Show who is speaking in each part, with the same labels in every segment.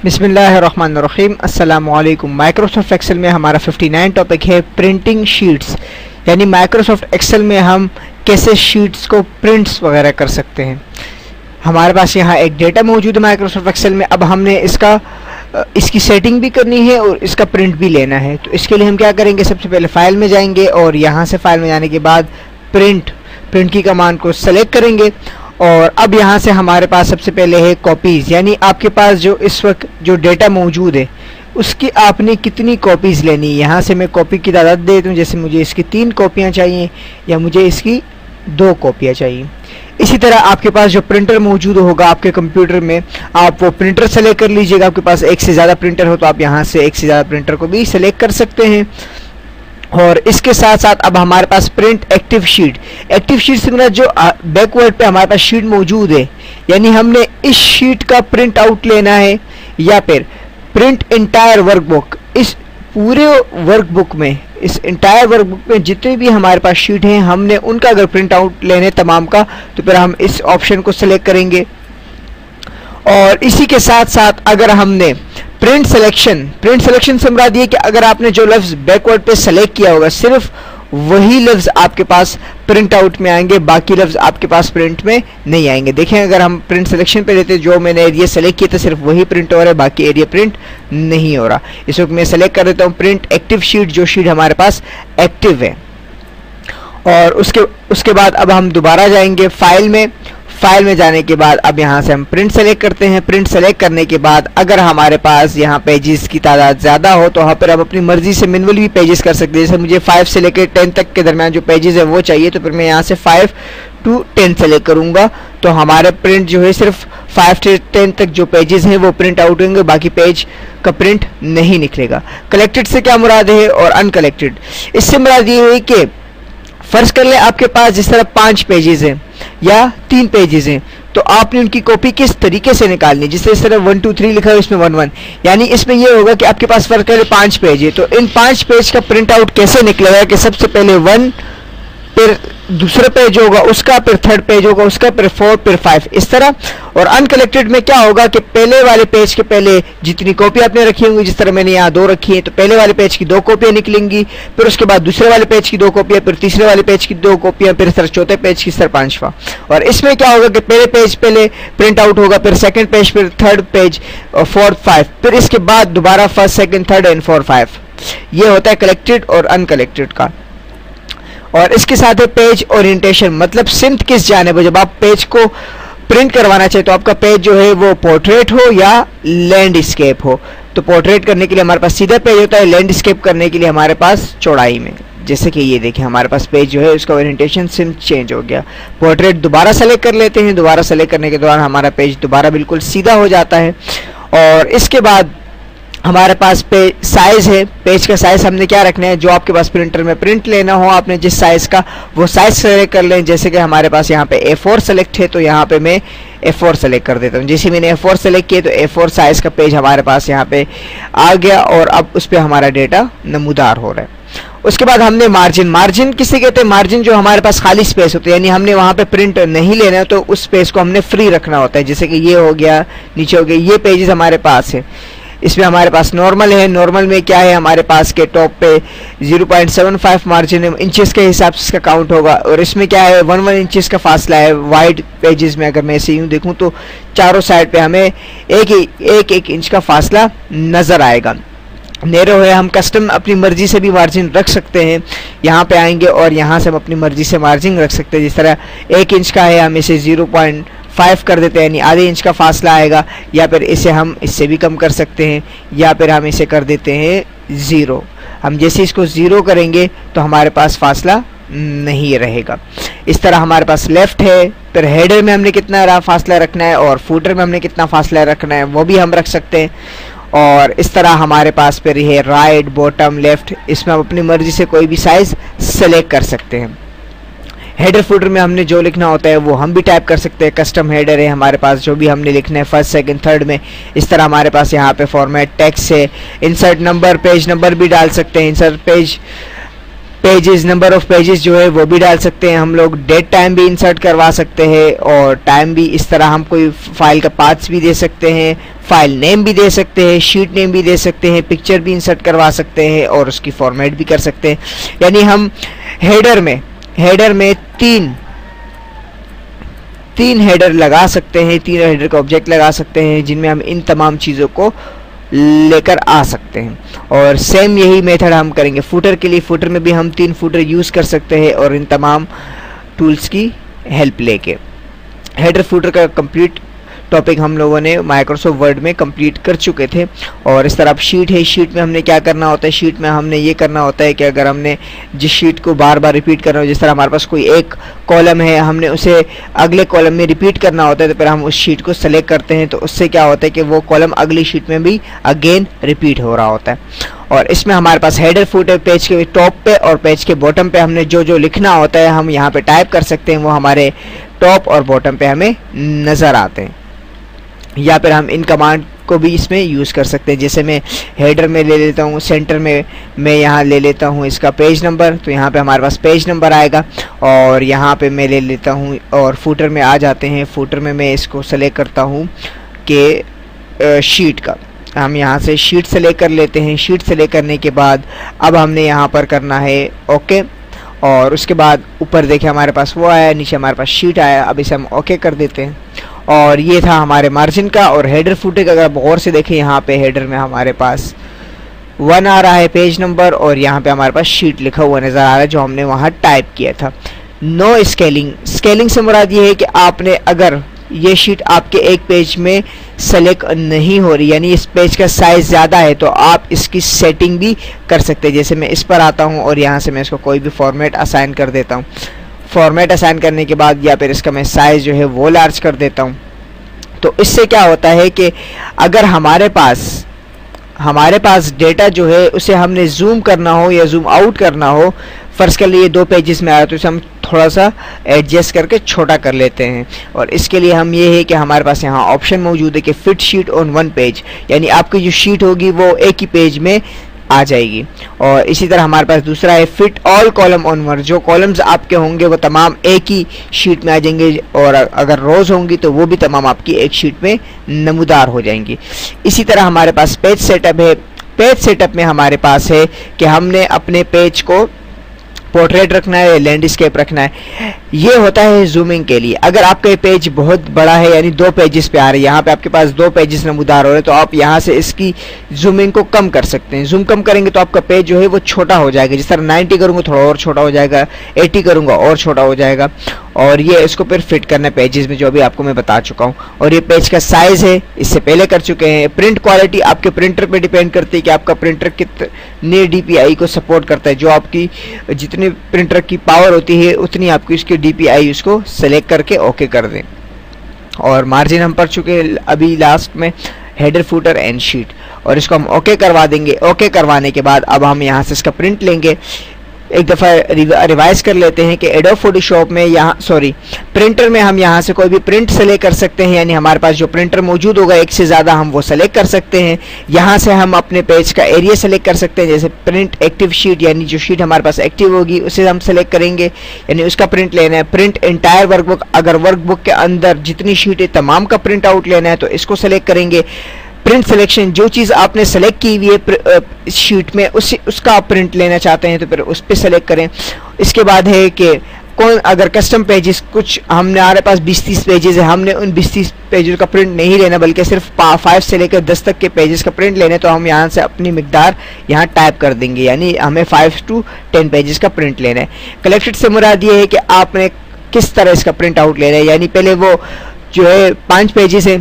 Speaker 1: बिस्मिल्लाहिर्रहमानिर्रहीम। अस्सलामुअलैकुम। Microsoft Excel में हमारा 59 टॉपिक है प्रिंटिंग शीट्स, यानी माइक्रोसॉफ्ट एक्सेल में हम कैसे शीट्स को प्रिंट्स वगैरह कर सकते हैं। हमारे पास यहाँ एक डेटा मौजूद है माइक्रोसॉफ्ट एक्सेल में। अब हमने इसकी सेटिंग भी करनी है और इसका प्रिंट भी लेना है। तो इसके लिए हम क्या करेंगे, सबसे पहले फाइल में जाएंगे और यहाँ से फाइल में जाने के बाद प्रिंट की कमांड को सेलेक्ट करेंगे। और अब यहाँ से हमारे पास सबसे पहले है कॉपीज़, यानी आपके पास जो इस वक्त जो डेटा मौजूद है उसकी आपने कितनी कॉपीज़ लेनी है। यहाँ से मैं कॉपी की तादाद दे देता हूँ, जैसे मुझे इसकी 3 कॉपियाँ चाहिए या मुझे इसकी 2 कॉपियाँ चाहिए। इसी तरह आपके पास जो प्रिंटर मौजूद होगा आपके कंप्यूटर में, आप वो प्रिंटर सेलेक्ट कर लीजिएगा। आपके पास एक से ज़्यादा प्रिंटर हो तो आप यहाँ से एक से ज़्यादा प्रिंटर को भी सेलेक्ट कर सकते हैं। और इसके साथ साथ अब हमारे पास प्रिंट एक्टिव शीट से मतलब जो बैकवर्ड पे हमारे पास शीट मौजूद है, यानी हमने इस शीट का प्रिंट आउट लेना है या फिर प्रिंट इंटायर वर्कबुक। इस पूरे वर्कबुक में, इस इंटायर वर्कबुक में जितने भी हमारे पास शीट हैं हमने उनका अगर प्रिंट आउट लेने तमाम का, तो फिर हम इस ऑप्शन को सिलेक्ट करेंगे। और इसी के साथ साथ अगर हमने प्रिंट सिलेक्शन से मुराद ये कि अगर आपने जो लफ्ज़ बैकवर्ड पे सेलेक्ट किया होगा सिर्फ वही लफ्ज़ आपके पास प्रिंट आउट में आएंगे, बाकी लफ्ज़ आपके पास प्रिंट में नहीं आएंगे। देखें, अगर हम प्रिंट सिलेक्शन पे लेते जो मैंने एरिया सेलेक्ट किया था सिर्फ वही प्रिंट हो रहा है, बाकी एरिया प्रिंट नहीं हो रहा। इस वक्त मैं सेलेक्ट कर देता हूँ प्रिंट एक्टिव शीट, जो शीट हमारे पास एक्टिव है। और उसके बाद अब हम दोबारा जाएंगे फाइल में जाने के बाद अब यहाँ से हम प्रिंट सेलेक्ट करते हैं। प्रिंट सेलेक्ट करने के बाद अगर हमारे पास यहाँ पेजेस की तादाद ज़्यादा हो तो वहाँ पर हम अपनी मर्जी से मैनुअली भी पेजेस कर सकते हैं। जैसे मुझे 5 से लेकर 10 तक के दरमियान जो पेजेस है वो चाहिए, तो फिर मैं यहाँ से 5 to 10 सेलेक्ट करूँगा। तो हमारे प्रिंट जो है सिर्फ 5 से 10 तक जो पेजेस हैं वो प्रिंट आउट होंगे, बाकी पेज का प्रिंट नहीं निकलेगा। कलेक्टेड से क्या मुराद है और अनकलेक्टेड, इससे मुराद ये है कि फ़र्ज़ कर ले आपके पास जिस तरह 5 पेजेस हैं या 3 पेजेस हैं, तो आपने उनकी कॉपी किस तरीके से निकालनी है। जिससे इस तरह 1 2 3 लिखा है इसमें 1 1, यानी इसमें यह होगा कि आपके पास फ़र्ज़ कर ले 5 पेज है, तो इन 5 पेज का प्रिंट आउट कैसे निकलेगा कि सबसे पहले 1, फिर दूसरा पेज होगा उसका, फिर थर्ड पेज होगा उसका, फिर 4, फिर 5, इस तरह। और अनकलेक्टेड में क्या होगा कि पहले वाले पेज के पहले जितनी कॉपी आपने रखी होंगी, जिस तरह मैंने यहाँ 2 रखी है, तो पहले वाले पेज की 2 कॉपियाँ निकलेंगी, फिर उसके बाद दूसरे वाले पेज की 2 कॉपियाँ, फिर तीसरे वाले पेज की 2 कॉपियाँ, फिर इस तरह चौथे पेज की, इस तरह 5वां। और इसमें क्या होगा कि पहले पेज पहले प्रिंट आउट होगा, फिर सेकंड पेज, फिर थर्ड पेज, और 4 5, फिर इसके बाद दोबारा 1st 2nd 3rd एंड 4 5। ये होता है कलेक्टेड और अनकलेक्टेड का। और इसके साथ है पेज ओरिएंटेशन, मतलब सिमत किस जानिब है। जब आप पेज को प्रिंट करवाना चाहे तो आपका पेज जो है वो पोर्ट्रेट हो या लैंडस्केप हो। तो पोर्ट्रेट करने के लिए हमारे पास सीधा पेज होता है, लैंडस्केप करने के लिए हमारे पास चौड़ाई में। जैसे कि ये देखें हमारे पास पेज जो है उसका ओरिएंटेशन सिम चेंज हो गया। पोर्ट्रेट दोबारा सेलेक्ट कर लेते हैं, दोबारा सेलेक्ट करने के दौरान हमारा पेज दोबारा बिल्कुल सीधा हो जाता है। और इसके बाद हमारे पास साइज़ है, पेज का साइज़ हमने क्या रखना है, जो आपके पास प्रिंटर में प्रिंट लेना हो आपने जिस साइज़ का, वो साइज़ सेलेक्ट कर लें। जैसे कि हमारे पास यहाँ पे A4 सेलेक्ट है, तो यहाँ पे मैं A4 सेलेक्ट कर देता हूँ। जैसे मैंने A4 सेलेक्ट किया तो A4 साइज़ का पेज हमारे पास यहाँ पे आ गया और अब उस पर हमारा डेटा नमूदार हो रहा है। उसके बाद हमने मार्जिन किसे कहते हैं, मार्जिन जो हमारे पास खाली स्पेस होता है, यानी हमने वहाँ पे प्रिंट नहीं लेना है तो उस स्पेस को हमने फ्री रखना होता है। जैसे कि ये हो गया, नीचे हो गया, ये पेजेस हमारे पास है। इसमें हमारे पास नॉर्मल है, नॉर्मल में क्या है हमारे पास के टॉप पे 0.75 मार्जिन है, इंचेस के हिसाब से इसका काउंट होगा। और इसमें क्या है 1 इंचेस का फासला है। वाइड पेजेस में अगर मैं इसे यूँ देखूँ तो चारों साइड पे हमें एक इंच का फासला नज़र आएगा। नैरो है, हम कस्टम अपनी मर्जी से भी मार्जिन रख सकते हैं। यहाँ पे आएंगे और यहाँ से हम अपनी मर्जी से मार्जिन रख सकते हैं। जिस तरह 1 इंच का है हम इसे 0.5 कर देते हैं, यानी आधे इंच का फासला आएगा, या फिर इसे हम इससे भी कम कर सकते हैं, या फिर हम इसे कर देते हैं 0। हम जैसे इसको 0 करेंगे तो हमारे पास फासला नहीं रहेगा। इस तरह हमारे पास लेफ़्ट है, फिर हेडर में हमने कितना फासला रखना है और फूटर में हमने कितना फासला रखना है वो भी हम रख सकते हैं। और इस तरह हमारे पास फिर है राइट, बॉटम, लेफ़्ट, इसमें हम अपनी मर्ज़ी से कोई भी साइज़ सेलेक्ट कर सकते हैं। हेडर फुटर में हमने जो लिखना होता है वो हम भी टाइप कर सकते हैं। कस्टम हेडर है हमारे पास, जो भी हमने लिखना है 1st 2nd 3rd में। इस तरह हमारे पास यहाँ पे फॉर्मेट टेक्स्ट है, इंसर्ट नंबर, पेज नंबर भी डाल सकते हैं। Insert page pages, number of pages जो है वो भी डाल सकते हैं हम लोग। डेट टाइम भी इंसर्ट करवा सकते हैं और टाइम भी इस तरह हम कोई फाइल का पाथ्स भी दे सकते हैं, फाइल नेम भी दे सकते हैं, शीट नेम भी दे सकते हैं, पिक्चर भी इंसर्ट करवा सकते हैं और उसकी फॉर्मेट भी कर सकते हैं। यानी हम हेडर में तीन हेडर लगा सकते हैं, तीन हेडर का ऑब्जेक्ट लगा सकते हैं जिनमें हम इन तमाम चीज़ों को लेकर आ सकते हैं। और सेम यही मेथड हम करेंगे फुटर के लिए। फुटर में भी हम 3 फुटर यूज़ कर सकते हैं और इन तमाम टूल्स की हेल्प लेके। हेडर फुटर का कंप्लीट टॉपिक हम लोगों ने माइक्रोसॉफ्ट वर्ड में कंप्लीट कर चुके थे। और इस तरह शीट है, शीट में हमने क्या करना होता है, शीट में हमने ये करना होता है कि अगर हमने जिस शीट को बार बार रिपीट करना हो, जिस तरह हमारे पास कोई एक कॉलम है, हमने उसे अगले कॉलम में रिपीट करना होता है, तो फिर हम उस शीट को सेलेक्ट करते हैं, तो उससे क्या होता है कि वो कॉलम अगली शीट में भी अगेन रिपीट हो रहा होता है। और इसमें हमारे पास हेडर फुटर, पेज के टॉप पे और पेज के बॉटम पे हमने जो जो लिखना होता है हम यहाँ पे टाइप कर सकते हैं, वो हमारे टॉप और बॉटम पे हमें नज़र आते हैं। या फिर हम इन कमांड को भी इसमें यूज़ कर सकते हैं। जैसे मैं हेडर में ले लेता हूँ, सेंटर में मैं यहाँ ले लेता हूँ इसका पेज नंबर, तो यहाँ पे हमारे पास पेज नंबर आएगा। और यहाँ पे मैं ले लेता हूँ और फुटर में आ जाते हैं। फुटर में मैं इसको सेलेक्ट करता हूँ कि शीट का, हम यहाँ से शीट सेलेक्ट कर लेते हैं। शीट सेलेक्ट करने के बाद अब हमने यहाँ पर करना है ओके। और उसके बाद ऊपर देखें हमारे पास वो आया, नीचे हमारे पास शीट आया। अब इसे हम ओके कर देते हैं। और ये था हमारे मार्जिन का। और हेडर फुटर का अगर आप गौर से देखें, यहाँ पे हेडर में हमारे पास 1 आ रहा है पेज नंबर और यहाँ पे हमारे पास शीट लिखा हुआ नज़र आ रहा है जो हमने वहाँ टाइप किया था। नो स्केलिंग, स्केलिंग से मुराद ये है कि आपने अगर ये शीट आपके एक पेज में सेलेक्ट नहीं हो रही, यानी इस पेज का साइज़ ज़्यादा है, तो आप इसकी सेटिंग भी कर सकते हैं। जैसे मैं इस पर आता हूँ और यहाँ से मैं इसको कोई भी फॉर्मेट असाइन कर देता हूँ। फॉर्मेट असाइन करने के बाद या फिर इसका मैं साइज़ जो है वो लार्ज कर देता हूँ। तो इससे क्या होता है कि अगर हमारे पास डेटा जो है उसे हमने जूम करना हो या जूम आउट करना हो, फ़र्ज़ कर लिए 2 पेजेस में आया, तो इसे हम थोड़ा सा एडजस्ट करके छोटा कर लेते हैं। और इसके लिए हम ये है कि हमारे पास यहाँ ऑप्शन मौजूद है कि फिट शीट ऑन 1 पेज, यानी आपकी जो शीट होगी वो एक ही पेज में आ जाएगी। और इसी तरह हमारे पास दूसरा है fit all column on one, जो कॉलम्स आपके होंगे वो तमाम एक ही शीट में आ जाएंगे और अगर रोज होंगी तो वो भी तमाम आपकी एक शीट में नमूदार हो जाएंगी। इसी तरह हमारे पास पेज सेटअप है। पेज सेटअप में हमारे पास है कि हमने अपने पेज को पोर्ट्रेट रखना है या लैंडस्केप रखना है। ये होता है जूमिंग के लिए। अगर आपका पेज बहुत बड़ा है, यानी 2 पेजेस पे आ रही है, यहाँ पे आपके पास 2 पेजेस नमूदार हो रहे हैं, तो आप यहाँ से इसकी जूमिंग को कम कर सकते हैं। जूम कम करेंगे तो आपका पेज जो है वो छोटा हो जाएगा। जिस तरह 90 करूँगा थोड़ा और छोटा हो जाएगा, 80 करूँगा और छोटा हो जाएगा। और ये इसको फिर फिट करना है पेजेस में, जो अभी आपको मैं बता चुका हूँ। और ये पेज का साइज़ है, इससे पहले कर चुके हैं। प्रिंट क्वालिटी आपके प्रिंटर पे डिपेंड करती है कि आपका प्रिंटर कितने DPI को सपोर्ट करता है। जो आपकी जितनी प्रिंटर की पावर होती है उतनी आपकी उसकी DPI उसको सेलेक्ट करके ओके कर दें। और मार्जिन हम पढ़ चुके अभी लास्ट में, हेडर फुटर एंड शीट, और इसको हम ओके करवा देंगे। ओके करवाने के बाद अब हम यहाँ से इसका प्रिंट लेंगे। एक दफ़ा रिवाइज कर लेते हैं कि एडोब फोटोशॉप में प्रिंटर में हम यहाँ से कोई भी प्रिंट सेलेक्ट कर सकते हैं, यानी हमारे पास जो प्रिंटर मौजूद होगा एक से ज़्यादा हम वो सेलेक्ट कर सकते हैं। यहाँ से हम अपने पेज का एरिया सेलेक्ट कर सकते हैं, जैसे प्रिंट एक्टिव शीट, यानी जो शीट हमारे पास एक्टिव होगी उसे हम सेलेक्ट करेंगे, यानी उसका प्रिंट लेना है। प्रिंट एंटायर वर्कबुक, अगर वर्कबुक के अंदर जितनी शीट है तमाम का प्रिंट आउट लेना है तो इसको सेलेक्ट करेंगे। प्रिंट सिलेक्शन, जो चीज़ आपने सेलेक्ट की हुई है शीट में उसका आप प्रिंट लेना चाहते हैं तो फिर उस पर सेलेक्ट करें। इसके बाद है कि अगर कस्टम पेजेस, कुछ हमारे पास 20-30 पेजेस है, हमने उन 20-30 पेजेस का प्रिंट नहीं लेना बल्कि सिर्फ 5 से लेकर 10 तक के पेजेस का प्रिंट लेने, तो हम यहाँ से अपनी मिकदार यहाँ टाइप कर देंगे, यानी हमें 5 to 10 पेजेस का प्रिंट लेना है। कलेक्टेड से मुराद ये है कि आपने किस तरह इसका प्रिंट आउट लेना है, यानी पहले वो जो है 5 पेजेस है,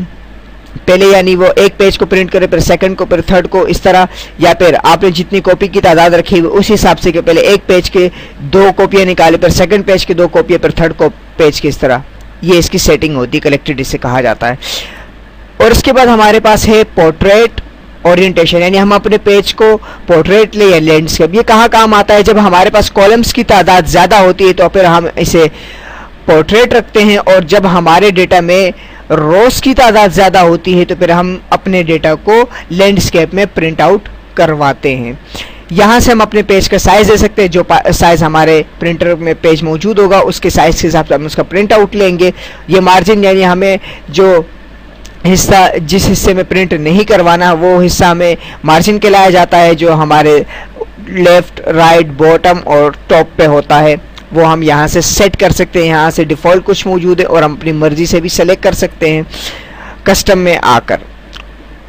Speaker 1: पहले यानी वो एक पेज को प्रिंट करे, फिर सेकंड को, फिर थर्ड को, इस तरह, या फिर आपने जितनी कॉपी की तादाद रखी है उस हिसाब से कि पहले एक पेज के 2 कॉपियाँ निकाले, फिर सेकंड पेज के 2 कॉपियाँ, फिर थर्ड पेज की, इस तरह ये इसकी सेटिंग होती है, कलेक्टेड इसे कहा जाता है। और इसके बाद हमारे पास है पोर्ट्रेट ओरिएंटेशन, यानी हम अपने पेज को पोर्ट्रेट ले या लैंडस्केप। ये कहाँ काम आता है, जब हमारे पास कॉलम्स की तादाद ज़्यादा होती है तो फिर हम इसे पोर्ट्रेट रखते हैं, और जब हमारे डेटा में रोज की तादाद ज़्यादा होती है तो फिर हम अपने डेटा को लैंडस्केप में प्रिंट आउट करवाते हैं। यहाँ से हम अपने पेज का साइज़ दे सकते हैं, जो साइज़ हमारे प्रिंटर में पेज मौजूद होगा उसके साइज़ के हिसाब से हम उसका प्रिंट आउट लेंगे। ये मार्जिन यानी हमें जो हिस्सा जिस हिस्से में प्रिंट नहीं करवाना वो हिस्सा हमें मार्जिन कहलाया जाता है, जो हमारे लेफ़्ट, राइट, बॉटम और टॉप पे होता है वो हम यहाँ से सेट कर सकते हैं। यहाँ से डिफ़ॉल्ट कुछ मौजूद है और हम अपनी मर्ज़ी से भी सेलेक्ट कर सकते हैं कस्टम में आकर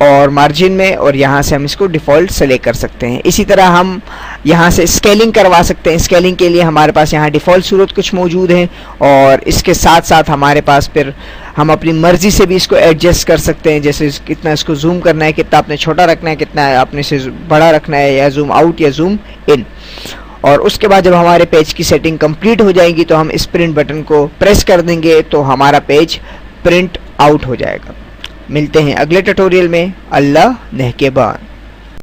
Speaker 1: और मार्जिन में, और यहाँ से हम इसको डिफ़ॉल्ट सेलेक्ट कर सकते हैं। इसी तरह हम यहाँ से स्केलिंग करवा सकते हैं। स्केलिंग के लिए हमारे पास यहाँ डिफ़ॉल्ट सूरत कुछ मौजूद है और इसके साथ साथ हमारे पास फिर हम अपनी मर्ज़ी से भी इसको एडजस्ट कर सकते हैं, जैसे कितना इसको जूम करना है, कितना आपने छोटा रखना है, कितना आपने इसे बड़ा रखना है, या जूम आउट या जूम इन। और उसके बाद जब हमारे पेज की सेटिंग कंप्लीट हो जाएगी तो हम इस प्रिंट बटन को प्रेस कर देंगे तो हमारा पेज प्रिंट आउट हो जाएगा। मिलते हैं अगले ट्यूटोरियल में। अल्लाह नेहकेबान।